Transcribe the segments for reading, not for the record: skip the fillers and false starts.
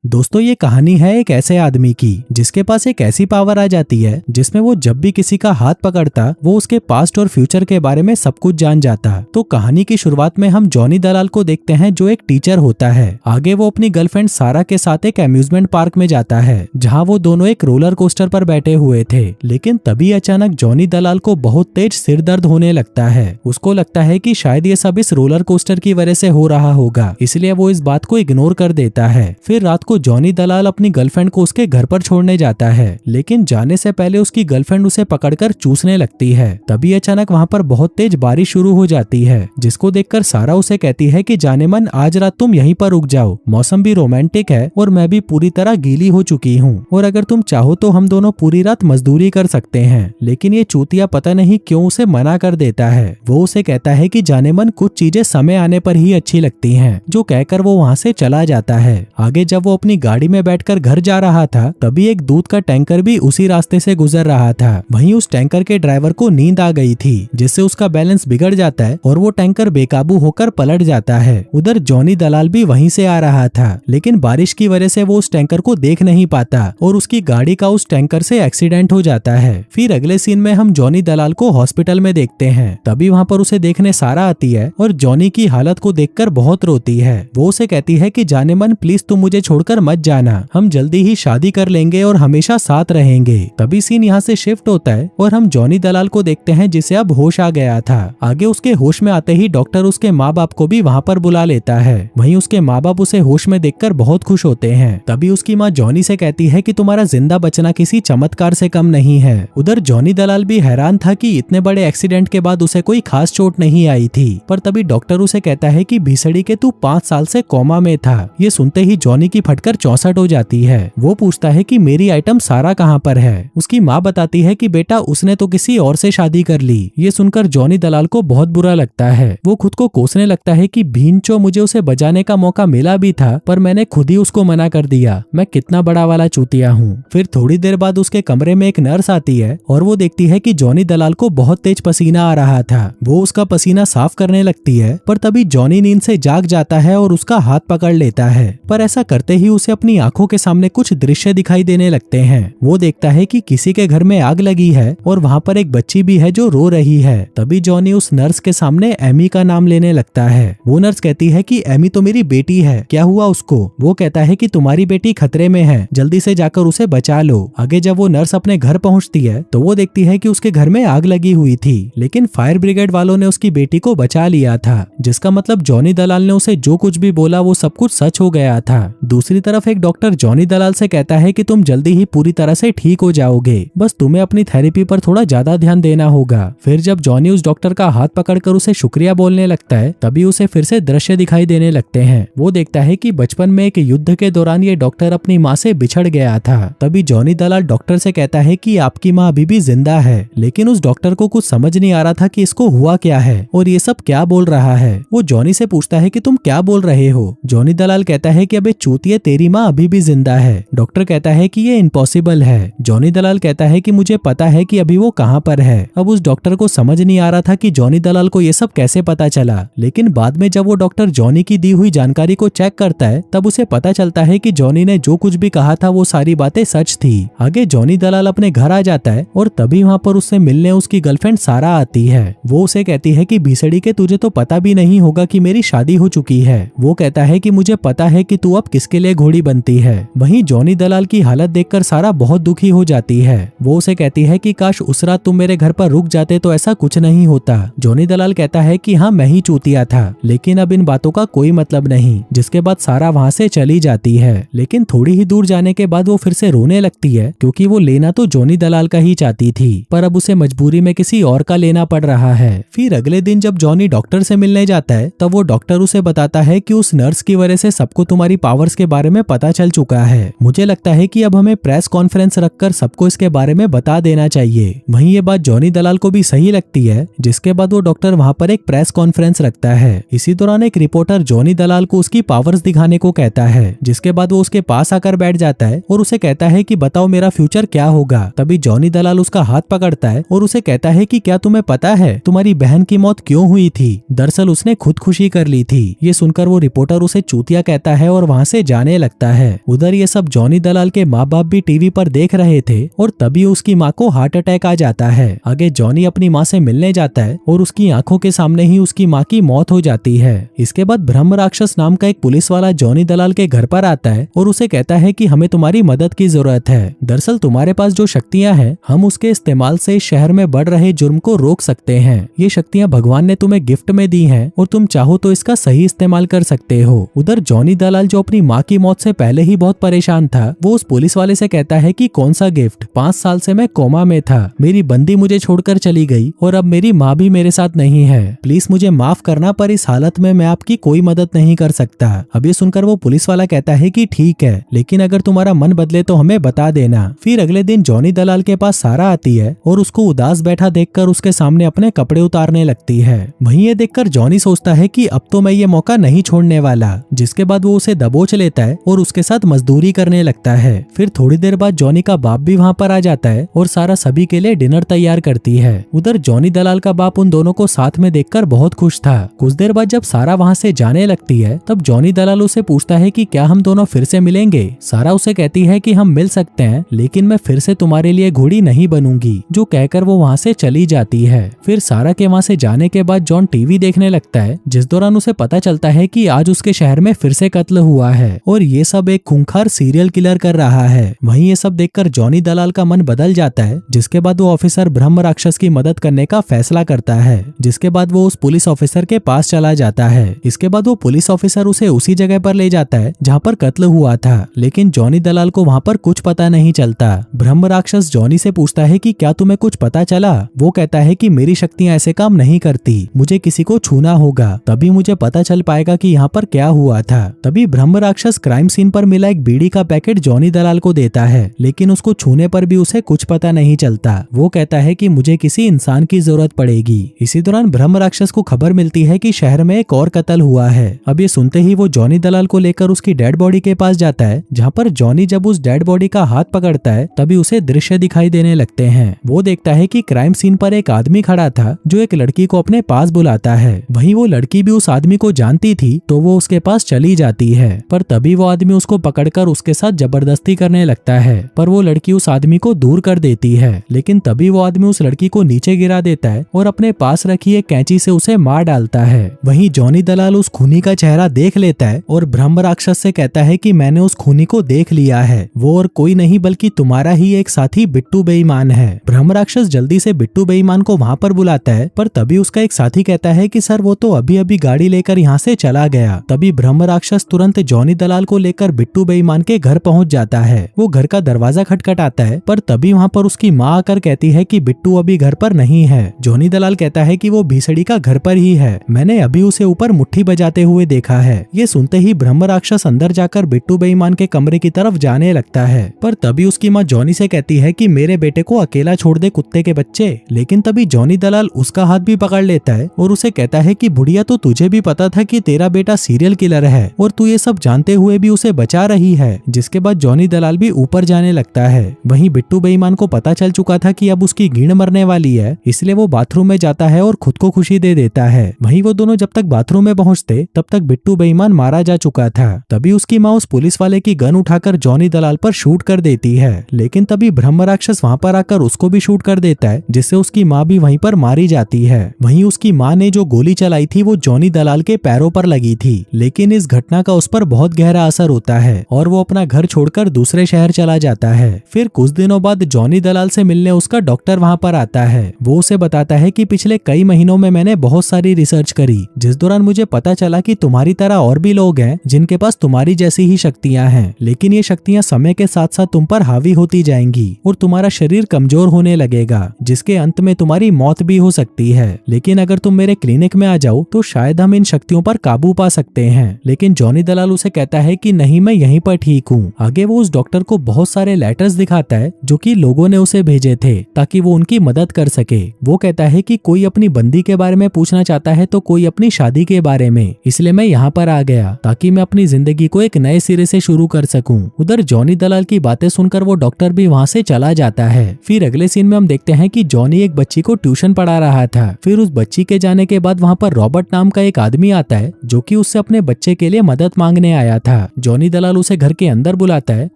दोस्तों ये कहानी है एक ऐसे आदमी की जिसके पास एक ऐसी पावर आ जाती है जिसमें वो जब भी किसी का हाथ पकड़ता वो उसके पास्ट और फ्यूचर के बारे में सब कुछ जान जाता। तो कहानी की शुरुआत में हम जॉनी दलाल को देखते हैं जो एक टीचर होता है। आगे वो अपनी गर्लफ्रेंड सारा के साथ एक अम्यूजमेंट पार्क में जाता है जहाँ वो दोनों एक रोलर कोस्टर पर बैठे हुए थे। लेकिन तभी अचानक जॉनी दलाल को बहुत तेज सिर दर्द होने लगता है। उसको लगता है कि शायद ये सब इस रोलर कोस्टर की वजह से हो रहा होगा, इसलिए वो इस बात को इग्नोर कर देता है। फिर रात को जॉनी दलाल अपनी गर्लफ्रेंड को उसके घर पर छोड़ने जाता है, लेकिन जाने से पहले उसकी गर्लफ्रेंड उसे पकड़कर चूसने लगती है। तभी अचानक वहाँ पर बहुत तेज बारिश शुरू हो जाती है, जिसको देखकर सारा उसे कहती है कि जाने मन आज रात तुम यहीं पर रुक जाओ, मौसम भी रोमांटिक है और मैं भी पूरी तरह गीली हो चुकी हूँ और अगर तुम चाहो तो हम दोनों पूरी रात मजदूरी कर सकते हैं। लेकिन ये चूतिया पता नहीं क्यों उसे मना कर देता है। वो उसे कहता है कि जाने मन कुछ चीजें समय आने पर ही अच्छी लगती हैं, जो कहकर वो वहाँ से चला जाता है। आगे जब वो अपनी गाड़ी में बैठकर घर जा रहा था तभी एक दूध का टैंकर भी उसी रास्ते से गुजर रहा था। वहीं उस टैंकर के ड्राइवर को नींद आ गई थी, जिससे उसका बैलेंस बिगड़ जाता है और वो टैंकर बेकाबू होकर पलट जाता है। उधर जॉनी दलाल भी वहीं से आ रहा था, लेकिन बारिश की वजह से वो उस टैंकर को देख नहीं पाता और उसकी गाड़ी का उस टैंकर से एक्सीडेंट हो जाता है। फिर अगले सीन में हम जॉनी दलाल को हॉस्पिटल में देखते हैं। तभी वहाँ पर उसे देखने सारा आती है और जॉनी की हालत को देखकर बहुत रोती है। वो उसे कहती है कि जाने मन प्लीज तुम मुझे छोड़कर मत जाना, हम जल्दी ही शादी कर लेंगे और हमेशा साथ रहेंगे। तभी सीन यहाँ से शिफ्ट होता है और हम जॉनी दलाल को देखते हैं जिसे अब होश आ गया था। आगे उसके होश में आते ही डॉक्टर उसके माँ बाप को भी वहाँ पर बुला लेता है। वहीं उसके माँ बाप उसे होश में देखकर बहुत खुश होते हैं। तभी उसकी माँ जॉनी से कहती है कि तुम्हारा जिंदा बचना किसी चमत्कार से कम नहीं है। उधर जॉनी दलाल भी हैरान था कि इतने बड़े एक्सीडेंट के बाद उसे कोई खास चोट नहीं आई थी, पर तभी डॉक्टर उसे कहता है कि भीसड़ी के तू 5 साल से कोमा में था। ये सुनते ही जॉनी की फटकर 64 हो जाती है। वो पूछता है कि मेरी आइटम सारा कहाँ पर है। उसकी माँ बताती है कि बेटा उसने तो किसी और से शादी कर ली। ये सुनकर जॉनी दलाल को बहुत बुरा लगता है। वो खुद को कोसने लगता है कि भीनचो मुझे उसे बचाने का मौका मिला भी था, पर मैंने खुद ही उसको मना कर दिया। मैं कितना बड़ा वाला चूतिया हूँ। फिर थोड़ी देर बाद उसके कमरे में एक नर्स आती है और वो देखती है कि जॉनी दलाल को बहुत तेज पसीना आ रहा था। वो उसका पसीना साफ करने लगती है, पर तभी जॉनी नींद से जाग जाता है और उसका हाथ पकड़ लेता है। पर ऐसा करते ही उसे अपनी आंखों के सामने कुछ दृश्य दिखाई देने लगते हैं। वो देखता है कि किसी के घर में आग लगी है और वहाँ पर एक बच्ची भी है जो रो रही है। तभी जॉनी उस नर्स के सामने एमी का नाम लेने लगता है। वो नर्स कहती है कि एमी तो मेरी बेटी है, क्या हुआ उसको? वो कहता है कि तुम्हारी बेटी खतरे में है, जल्दी से जाकर उसे बचा लो। आगे जब वो नर्स अपने घर पहुँचती है तो वो देखती है कि उसके घर में आग लगी हुई थी, लेकिन फायर ब्रिगेड वालों ने उसकी बेटी को बचा लिया था, जिसका मतलब जॉनी दलाल ने उसे जो कुछ भी बोला वो सब कुछ सच हो गया था। दूसरी तरफ एक डॉक्टर जॉनी दलाल से कहता है कि तुम जल्दी ही पूरी तरह से ठीक हो जाओगे, बस तुम्हें अपनी थेरेपी पर थोड़ा ज्यादा ध्यान देना होगा। फिर जब जॉनी उस डॉक्टर का हाथ पकड़कर उसे शुक्रिया बोलने लगता है तभी उसे फिर से दृश्य दिखाई देने लगते हैं। वो देखता है कि बचपन में एक युद्ध के दौरान ये डॉक्टर अपनी माँ से बिछड़ गया था। तभी जॉनी दलाल डॉक्टर से कहता है कि आपकी माँ अभी भी जिंदा है, लेकिन उस डॉक्टर को कुछ समझ नहीं आ रहा था कि इसको हुआ क्या है और ये सब क्या बोल रहा है। वो जॉनी से पूछता है कि तुम क्या बोल रहे हो? जॉनी दलाल कहता है कि अबे चूतिए तेरी माँ अभी भी जिंदा है। डॉक्टर कहता है कि ये इम्पॉसिबल है। जॉनी दलाल कहता है कि मुझे पता है कि अभी वो कहाँ पर है। अब उस डॉक्टर को समझ नहीं आ रहा था कि जॉनी दलाल को ये सब कैसे पता चला, लेकिन बाद में जब वो डॉक्टर जॉनी की दी हुई जानकारी को चेक करता है तब उसे पता चलता है कि जॉनी ने जो कुछ भी कहा था वो सारी बातें सच थी। आगे जॉनी दलाल अपने घर आ जाता है और तभी वहाँ पर उससे मिलने उसकी गर्लफ्रेंड सारा आती है। वो उसे कहती है कि भीसड़ी के तुझे तो पता भी नहीं होगा कि मेरी शादी हो चुकी है। वो कहता है कि मुझे पता है कि तू अब किसके लिए घोड़ी बनती है। वहीं जॉनी दलाल की हालत देखकर सारा बहुत दुखी हो जाती है। वो उसे कहती है कि काश उस रात तुम मेरे घर पर रुक जाते तो ऐसा कुछ नहीं होता। जॉनी दलाल कहता है कि हाँ मैं ही चूतिया था, लेकिन अब इन बातों का कोई मतलब नहीं। जिसके बाद सारा वहाँ से चली जाती है, लेकिन थोड़ी ही दूर जाने के बाद वो फिर से रोने लगती है, क्योंकि वो लेना तो जॉनी दलाल का ही चाहती थी, पर अब उसे मजबूरी में किसी और का लेना पड़ रहा है। फिर अगले दिन जब जॉनी डॉक्टर से मिलने जाता है तब वो डॉक्टर उसे बताता है कि उस नर्स की वजह से सबको तुम्हारी पावर्स के बारे में पता चल चुका है। मुझे लगता है कि अब हमें प्रेस कॉन्फ्रेंस रखकर सबको इसके बारे में बता देना चाहिए। वहीं ये बात जॉनी दलाल को भी सही लगती है, जिसके बाद वो डॉक्टर वहाँ पर एक प्रेस कॉन्फ्रेंस रखता है। इसी दौरान एक रिपोर्टर जॉनी दलाल को उसकी पावर्स दिखाने को कहता है, जिसके बाद वो उसके पास आकर बैठ जाता है और उसे कहता है कि बताओ मेरा फ्यूचर क्या होगा। तभी जॉनी दलाल उसका हाथ पकड़ता है और उसे कहता है कि क्या तुम्हें पता है तुम्हारी बहन की मौत क्यों हुई थी? दरअसल उसने खुदकुशी कर ली थी। ये सुनकर वो रिपोर्टर उसे चूतिया कहता है और वहाँ से जाने जाने लगता है। उधर ये सब जॉनी दलाल के माँ बाप भी टीवी पर देख रहे थे और तभी उसकी माँ को हार्ट अटैक आ जाता है। आगे जॉनी अपनी माँ से मिलने जाता है और उसकी आंखों के सामने ही उसकी माँ की मौत हो जाती है। इसके बाद ब्रह्म राक्षस नाम का एक पुलिस वाला जॉनी दलाल के घर पर आता है और उसे कहता है कि हमें तुम्हारी मदद की जरूरत है। दरअसल तुम्हारे पास जो शक्तियां हैं, हम उसके इस्तेमाल से शहर में बढ़ रहे जुर्म को रोक सकते हैं। ये शक्तियां भगवान ने तुम्हें गिफ्ट में दी हैं और तुम चाहो तो इसका सही इस्तेमाल कर सकते हो। उधर जॉनी दलाल जो अपनी माँ की मौत से पहले ही बहुत परेशान था, वो उस पुलिस वाले से कहता है कि कौन सा गिफ्ट, 5 साल से मैं कोमा में था, मेरी बंदी मुझे छोड़कर चली गई और अब मेरी माँ भी मेरे साथ नहीं है। प्लीज मुझे माफ करना, पर इस हालत में मैं आपकी कोई मदद नहीं कर सकता। अब ये सुनकर वो पुलिस वाला कहता है कि ठीक है, लेकिन अगर तुम्हारा मन बदले तो हमें बता देना। फिर अगले दिन जॉनी दलाल के पास सारा आती है और उसको उदास बैठा देखकर उसके सामने अपने कपड़े उतारने लगती है। वहीं ये देखकर जॉनी सोचता है कि अब तो मैं ये मौका नहीं छोड़ने वाला, जिसके बाद वो उसे दबोच लेता है और उसके साथ मजदूरी करने लगता है। फिर थोड़ी देर बाद जॉनी का बाप भी वहाँ पर आ जाता है और सारा सभी के लिए डिनर तैयार करती है। उधर जॉनी दलाल का बाप उन दोनों को साथ में देखकर बहुत खुश था। कुछ देर बाद जब सारा वहाँ से जाने लगती है, तब जॉनी दलाल उसे पूछता है कि क्या हम दोनों फिर से मिलेंगे। सारा उसे कहती है कि हम मिल सकते हैं, लेकिन मैं फिर से तुम्हारे लिए घोड़ी नहीं बनूंगी, जो कहकर वो वहाँ से चली जाती है। फिर सारा के वहाँ से जाने के बाद जॉन टीवी देखने लगता है, जिस दौरान उसे पता चलता है कि आज उसके शहर में फिर से कत्ल हुआ है और ये सब एक खूंखार सीरियल किलर कर रहा है। वहीं ये सब देखकर जॉनी दलाल का मन बदल जाता है, जिसके बाद वो ऑफिसर ब्रह्म राक्षस की मदद करने का फैसला करता है। जिसके बाद वो उस पुलिस ऑफिसर के पास चला जाता है। इसके बाद वो पुलिस ऑफिसर उसे उसी जगह पर ले जाता है जहाँ पर कत्ल हुआ था, लेकिन जॉनी दलाल को वहाँ पर कुछ पता नहीं चलता। ब्रह्म राक्षस जॉनी से पूछता है कि क्या तुम्हें कुछ पता चला। वो कहता है कि मेरी शक्तियाँ ऐसे काम नहीं करती, मुझे किसी को छूना होगा, तभी मुझे पता चल पाएगा कि यहाँ पर क्या हुआ था। तभी ब्रह्म राक्षस क्राइम सीन पर मिला एक बीड़ी का पैकेट जॉनी दलाल को देता है, लेकिन उसको छूने पर भी उसे कुछ पता नहीं चलता। वो कहता है कि मुझे किसी इंसान की जरूरत पड़ेगी। इसी दौरान ब्रह्म राक्षस को खबर मिलती है कि शहर में एक और कत्ल हुआ है। अब ये सुनते ही वो जॉनी दलाल को लेकर उसकी डेड बॉडी के पास जाता है, जहाँ पर जॉनी जब उस डेड बॉडी का हाथ पकड़ता है, तभी उसे दृश्य दिखाई देने लगते हैं। वो देखता है कि क्राइम सीन पर एक आदमी खड़ा था जो एक लड़की को अपने पास बुलाता है। वहीं वो लड़की भी उस आदमी को जानती थी, तो वो उसके पास चली जाती है, पर तभी वो आदमी उसको पकड़कर उसके साथ जबरदस्ती करने लगता है, पर वो लड़की उस आदमी को दूर कर देती है। लेकिन तभी वो आदमी उस लड़की को नीचे गिरा देता है और अपने पास रखी एक कैंची से उसे मार डालता है। वहीं जॉनी दलाल उस खूनी का चेहरा देख लेता है और ब्रह्म राक्षस से कहता है कि मैंने उस खूनी को देख लिया है, वो और कोई नहीं बल्कि तुम्हारा ही एक साथी बिट्टू बेईमान है। ब्रह्म राक्षस जल्दी से बिट्टू बेईमान को वहाँ पर बुलाता है, पर तभी उसका एक साथी कहता है कि सर वो तो अभी अभी गाड़ी लेकर यहाँ से चला गया। तभी ब्रह्म राक्षस तुरंत जॉनी दलाल को लेकर बिट्टू बेईमान के घर पहुँच जाता है। वो घर का दरवाजा खटखटाता है, पर तभी वहाँ पर उसकी माँ आकर कहती है कि बिट्टू अभी घर पर नहीं है। जॉनी दलाल कहता है कि वो भीसड़ी का घर पर ही है, मैंने अभी उसे ऊपर मुट्ठी बजाते हुए देखा है। ये सुनते ही ब्रह्म राक्षस अंदर जाकर बिट्टू बेईमान के कमरे की तरफ जाने लगता है, पर तभी उसकी माँ जॉनी से कहती है कि मेरे बेटे को अकेला छोड़ दे कुत्ते के बच्चे। लेकिन तभी जॉनी दलाल उसका हाथ भी पकड़ लेता है और उसे कहता है कि बुढ़िया, तो तुझे भी पता था कि तेरा बेटा सीरियल किलर है और तू ये सब जानते हुए भी उसे बचा रही है। जिसके बाद जॉनी दलाल भी ऊपर जाने लगता है। वहीं बिट्टू बेईमान को पता चल चुका था कि अब उसकी गीण मरने वाली है, इसलिए वो बाथरूम में जाता है और खुद को खुशी दे देता है। वहीं वो दोनों जब तक बाथरूम में पहुंचते तब तक बिट्टू बेईमान मारा जा चुका था। तभी उसकी माँ उस पुलिस वाले की गन उठाकर जॉनी दलाल पर शूट कर देती है, लेकिन तभी ब्रह्म राक्षस वहाँ पर आकर उसको भी शूट कर देता है, जिससे उसकी माँ भी वहीं पर मारी जाती है। वहीं उसकी माँ ने जो गोली चलाई थी वो जॉनी दलाल के पैरों पर लगी थी, लेकिन इस घटना का उस पर बहुत गहरा असर होता है और वो अपना घर छोड़कर दूसरे शहर चला जाता है। फिर कुछ दिनों बाद जॉनी दलाल से मिलने उसका डॉक्टर वहाँ पर आता है। वो उसे बताता है कि पिछले कई महीनों में मैंने बहुत सारी रिसर्च करी, जिस दौरान मुझे पता चला कि तुम्हारी तरह और भी लोग हैं जिनके पास तुम्हारी जैसी ही शक्तियां हैं, लेकिन ये शक्तियां समय के साथ साथ तुम पर हावी होती जाएंगी और तुम्हारा शरीर कमजोर होने लगेगा, जिसके अंत में तुम्हारी मौत भी हो सकती है। लेकिन अगर तुम मेरे क्लिनिक में आ जाओ तो शायद हम इन शक्तियों पर काबू पा सकते हैं। लेकिन जॉनी दलाल उसे कहता है कि नहीं, मैं यहीं पर ठीक हूँ। आगे वो उस डॉक्टर को बहुत सारे लेटर्स दिखाता है जो कि लोगों ने उसे भेजे थे ताकि वो उनकी मदद कर सके। वो कहता है कि कोई अपनी बंदी के बारे में पूछना चाहता है तो कोई अपनी शादी के बारे में, इसलिए मैं यहाँ पर आ गया ताकि मैं अपनी जिंदगी को एक नए सिरे से शुरू कर सकूं। उधर जॉनी दलाल की बातें सुनकर वो डॉक्टर भी वहाँ से चला जाता है। फिर अगले सीन में हम देखते हैं कि जॉनी एक बच्ची को ट्यूशन पढ़ा रहा था। फिर उस बच्ची के जाने के बाद वहाँ पर रॉबर्ट नाम का एक आदमी आता है जो कि उससे अपने बच्चे के लिए मदद मांगने आया था। था। जॉनी दलाल उसे घर के अंदर बुलाता है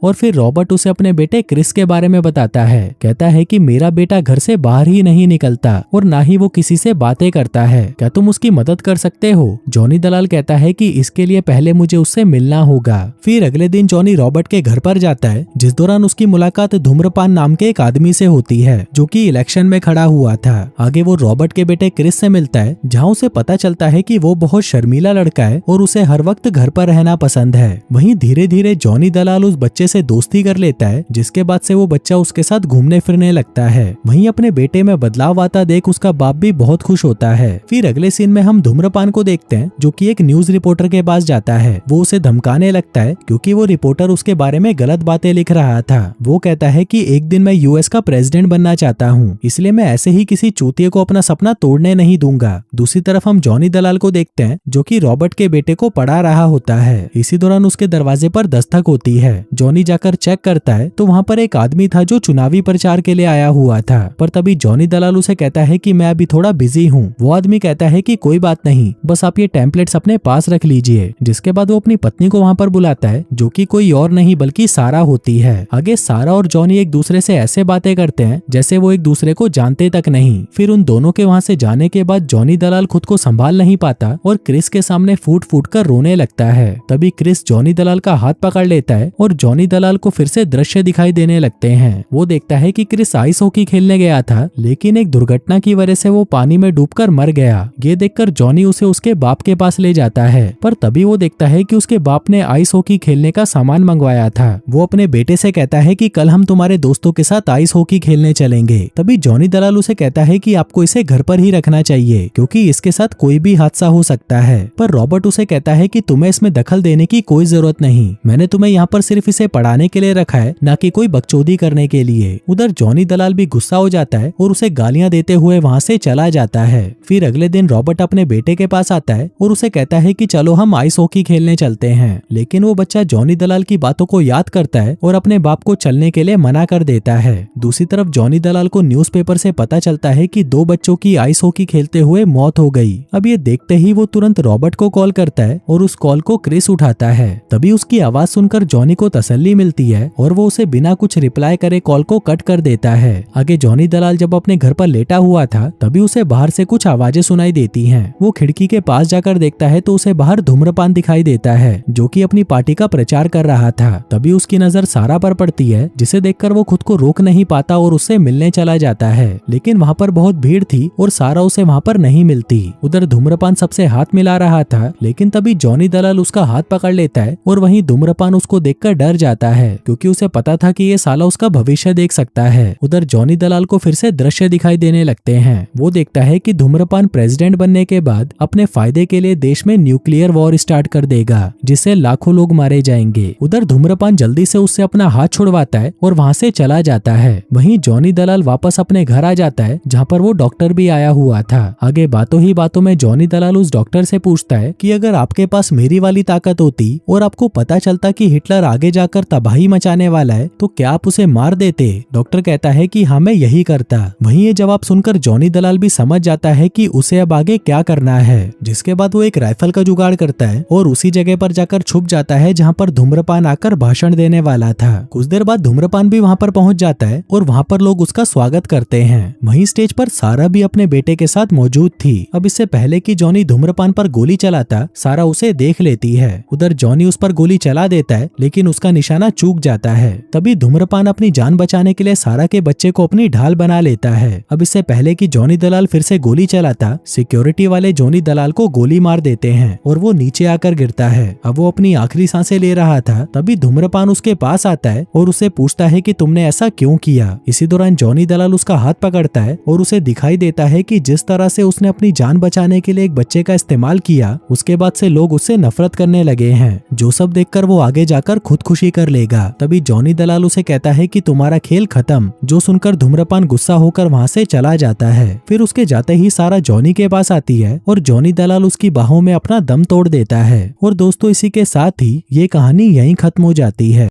और फिर रॉबर्ट उसे अपने बेटे क्रिस के बारे में बताता है। कहता है कि मेरा बेटा घर से बाहर ही नहीं निकलता और ना ही वो किसी से बातें करता है, क्या तुम उसकी मदद कर सकते हो? जॉनी दलाल कहता है कि इसके लिए पहले मुझे उससे मिलना होगा। फिर अगले दिन जॉनी रॉबर्ट के घर पर जाता है, जिस दौरान उसकी मुलाकात धूम्रपान नाम के एक आदमी से होती है जो कि इलेक्शन में खड़ा हुआ था। आगे वो रॉबर्ट के बेटे क्रिस से मिलता है, जहाँ उसे पता चलता है कि वो बहुत शर्मीला लड़का है और उसे हर वक्त घर पर रहना पसंद है। वहीं धीरे धीरे जॉनी दलाल उस बच्चे से दोस्ती कर लेता है, जिसके बाद से वो बच्चा उसके साथ घूमने फिरने लगता है। वहीं अपने बेटे में बदलाव आता देख उसका बाप भी बहुत खुश होता है। फिर अगले सीन में हम धूम्रपान को देखते हैं, जो कि एक न्यूज रिपोर्टर के पास जाता है। वो उसे धमकाने लगता है क्योंकि वो रिपोर्टर उसके बारे में गलत बातें लिख रहा था। वो कहता है कि एक दिन मैं यूएस का प्रेसिडेंट बनना चाहता हूँ, इसलिए मैं ऐसे ही किसी चूतिए को अपना सपना तोड़ने नहीं दूंगा। दूसरी तरफ हम जॉनी दलाल को देखते हैं, जो कि रॉबर्ट के बेटे को पढ़ा रहा होता है। इसी दौरान उसके दरवाजे पर दस्तक होती है। जॉनी जाकर चेक करता है तो वहाँ पर एक आदमी था जो चुनावी प्रचार के लिए आया हुआ था, पर तभी जॉनी दलाल उसे कहता है कि मैं अभी थोड़ा बिजी हूँ। वो आदमी कहता है कि कोई बात नहीं, बस आप ये टेम्पलेट्स अपने पास रख लीजिए। जिसके बाद वो अपनी पत्नी को वहाँ पर बुलाता है, जो कि कोई और नहीं बल्कि सारा होती है। आगे सारा और जॉनी एक दूसरे से ऐसे बातें करते हैं जैसे वो एक दूसरे को जानते तक नहीं। फिर उन दोनों के वहाँ से जाने के बाद जॉनी दलाल खुद को संभाल नहीं पाता और क्रिस के सामने फूट फूट कर रोने लगता है। तभी क्रिस जॉनी दलाल का हाथ पकड़ लेता है और जॉनी दलाल को फिर से दृश्य दिखाई देने लगते हैं। वो देखता है कि क्रिस आइस हॉकी खेलने गया था, लेकिन एक दुर्घटना की वजह से वो पानी में डूबकर मर गया। ये देखकर जॉनी उसे उसके बाप के पास ले जाता है, पर तभी वो देखता है कि उसके बाप ने आइस हॉकी खेलने का सामान मंगवाया था। वो अपने बेटे से कहता है कि कल हम तुम्हारे दोस्तों के साथ आइस हॉकी खेलने चलेंगे। तभी जॉनी दलाल उसे कहता है कि आपको इसे घर पर ही रखना चाहिए, क्योंकि इसके साथ कोई भी हादसा हो सकता है। पर रॉबर्ट उसे कहता है कि तुम्हें इसमें दखल देने की कोई जरूरत नहीं, मैंने तुम्हें यहाँ पर सिर्फ इसे पढ़ाने के लिए रखा है, न कि कोई बकचोदी करने के लिए। उधर जॉनी दलाल भी गुस्सा हो जाता है और उसे गालियां देते हुए वहाँ से चला जाता है। फिर अगले दिन रॉबर्ट अपने बेटे के पास आता है और उसे कहता है कि चलो हम आइस हॉकी खेलने चलते हैं, लेकिन वो बच्चा जॉनी दलाल की बातों को याद करता है और अपने बाप को चलने के लिए मना कर देता है। दूसरी तरफ जॉनी दलाल को न्यूज़पेपर से पता चलता है कि 2 बच्चों की आइस हॉकी खेलते हुए मौत हो गई। अब ये देखते ही वो तुरंत रॉबर्ट को कॉल करता है और उस कॉल को क्रिस उठाता है। तभी उसकी आवाज सुनकर जॉनी को तसल्ली मिलती है और वो उसे बिना कुछ रिप्लाई करे कॉल को कट कर देता है। आगे जॉनी दलाल जब अपने घर पर लेटा हुआ था, तभी उसे बाहर से कुछ आवाजें सुनाई देती हैं। वो खिड़की के पास जाकर देखता है तो उसे बाहर धूम्रपान दिखाई देता है, जो कि अपनी पार्टी का प्रचार कर रहा था। तभी उसकी नजर सारा पर पड़ती है, जिसे देखकर वो खुद को रोक नहीं पाता और उससे मिलने चला जाता है, लेकिन वहाँ पर बहुत भीड़ थी और सारा उसे वहाँ पर नहीं मिलती। उधर धूम्रपान सबसे हाथ मिला रहा था, लेकिन तभी जॉनी दलाल उसका हाथ पकड़ लेता है और वहीं धूम्रपान उसको देखकर डर जाता है, क्योंकि उसे पता था कि ये साला उसका भविष्य देख सकता है। उधर जॉनी दलाल को फिर से दृश्य दिखाई देने लगते हैं। वो देखता है कि धूम्रपान प्रेसिडेंट बनने के बाद अपने फायदे के लिए देश में न्यूक्लियर वॉर स्टार्ट कर देगा, जिससे लाखों लोग मारे जाएंगे। उधर धूम्रपान जल्दी से उससे अपना हाथ छुड़वाता है और वहाँ से चला जाता है। वहीं जॉनी दलाल वापस अपने घर आ जाता है, जहाँ पर वो डॉक्टर भी आया हुआ था। आगे बातों ही बातों में जॉनी दलाल उस डॉक्टर से पूछता है कि अगर आपके पास मेरी वाली ताकत होती और आपको पता चलता कि हिटलर आगे जाकर तबाही मचाने वाला है, तो क्या आप उसे मार देते? डॉक्टर कहता है कि हाँ, मैं यही करता। वहीं ये जवाब सुनकर जॉनी दलाल भी समझ जाता है कि उसे अब आगे क्या करना है, जिसके बाद वो एक राइफल का जुगाड़ करता है और उसी जगह पर जाकर छुप जाता है जहाँ पर धूम्रपान आकर भाषण देने वाला था। कुछ देर बाद धूम्रपान भी वहाँ पर पहुँच जाता है और वहाँ पर लोग उसका स्वागत करते हैं। वहीं स्टेज पर सारा भी अपने बेटे के साथ मौजूद थी। अब इससे पहले कि जॉनी धूम्रपान पर गोली चलाता, सारा उसे देख लेती है। उधर जॉनी उस पर गोली चला देता है, लेकिन उसका निशाना चूक जाता है। तभी धूम्रपान अपनी जान बचाने के लिए सारा के बच्चे को अपनी ढाल बना लेता है। अब इससे पहले कि जॉनी दलाल फिर से गोली चलाता, सिक्योरिटी वाले जॉनी दलाल को गोली मार देते हैं और वो नीचे आकर गिरता है। अब वो अपनी आखिरी सांसें ले रहा था, तभी धूम्रपान उसके पास आता है और उसे पूछता है कि तुमने ऐसा क्यों किया। इसी दौरान जॉनी दलाल उसका हाथ पकड़ता है और उसे दिखाई देता है कि जिस तरह से उसने अपनी जान बचाने के लिए एक बच्चे का इस्तेमाल किया, उसके बाद से लोग उससे नफरत करने लगे हैं, जो सब देखकर वो आगे जाकर खुदकुशी कर लेगा। तभी जॉनी दलाल उसे कहता है कि तुम्हारा खेल खत्म, जो सुनकर धूम्रपान गुस्सा होकर वहाँ से चला जाता है। फिर उसके जाते ही सारा जॉनी के पास आती है और जॉनी दलाल उसकी बाहों में अपना दम तोड़ देता है। और दोस्तों, इसी के साथ ही ये कहानी यहीं खत्म हो जाती है।